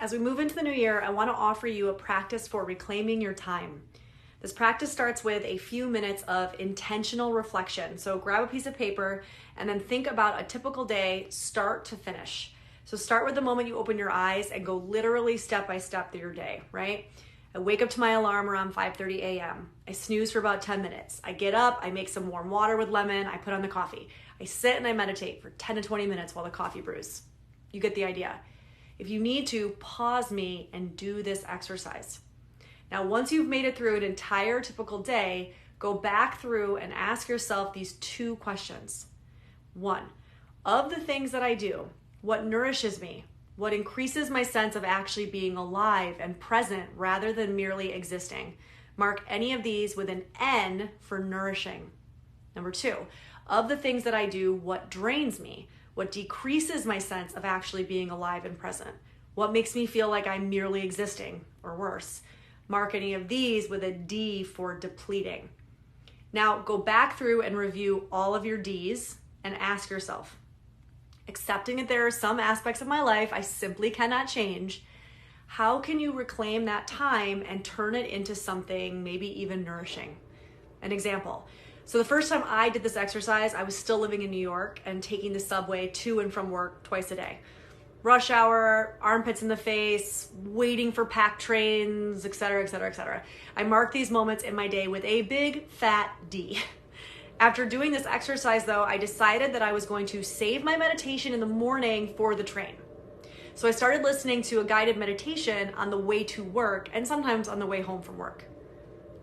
As we move into the new year, I want to offer you a practice for reclaiming your time. This practice starts with a few minutes of intentional reflection. So grab a piece of paper and then think about a typical day start to finish. So start with the moment you open your eyes and go literally step by step through your day, right? I wake up to my alarm around 5:30 a.m. I snooze for about 10 minutes. I get up, I make some warm water with lemon, I put on the coffee. I sit and I meditate for 10 to 20 minutes while the coffee brews. You get the idea. If you need to, pause me and do this exercise. Now, once you've made it through an entire typical day, go back through and ask yourself these two questions. 1, of the things that I do, what nourishes me? What increases my sense of actually being alive and present rather than merely existing? Mark any of these with an N for nourishing. Number 2, of the things that I do, what drains me? What decreases my sense of actually being alive and present? What makes me feel like I'm merely existing, or worse? Mark any of these with a D for depleting. Now go back through and review all of your Ds and ask yourself, accepting that there are some aspects of my life I simply cannot change, how can you reclaim that time and turn it into something maybe even nourishing? An example. So the first time I did this exercise, I was still living in New York and taking the subway to and from work twice a day. Rush hour, armpits in the face, waiting for packed trains, etc., etc., etc. I marked these moments in my day with a big fat D. After doing this exercise though, I decided that I was going to save my meditation in the morning for the train. So I started listening to a guided meditation on the way to work and sometimes on the way home from work.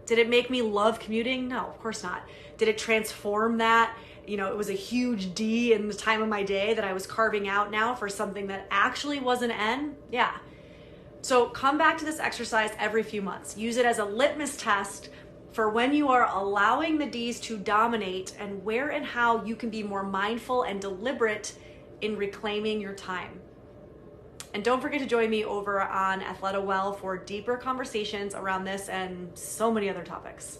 Did it make me love commuting? No, of course not. Did it transform that? It was a huge D in the time of my day that I was carving out now for something that actually was an N? Yeah. So come back to this exercise every few months. Use it as a litmus test for when you are allowing the D's to dominate and where and how you can be more mindful and deliberate in reclaiming your time. And don't forget to join me over on Athleta Well for deeper conversations around this and so many other topics.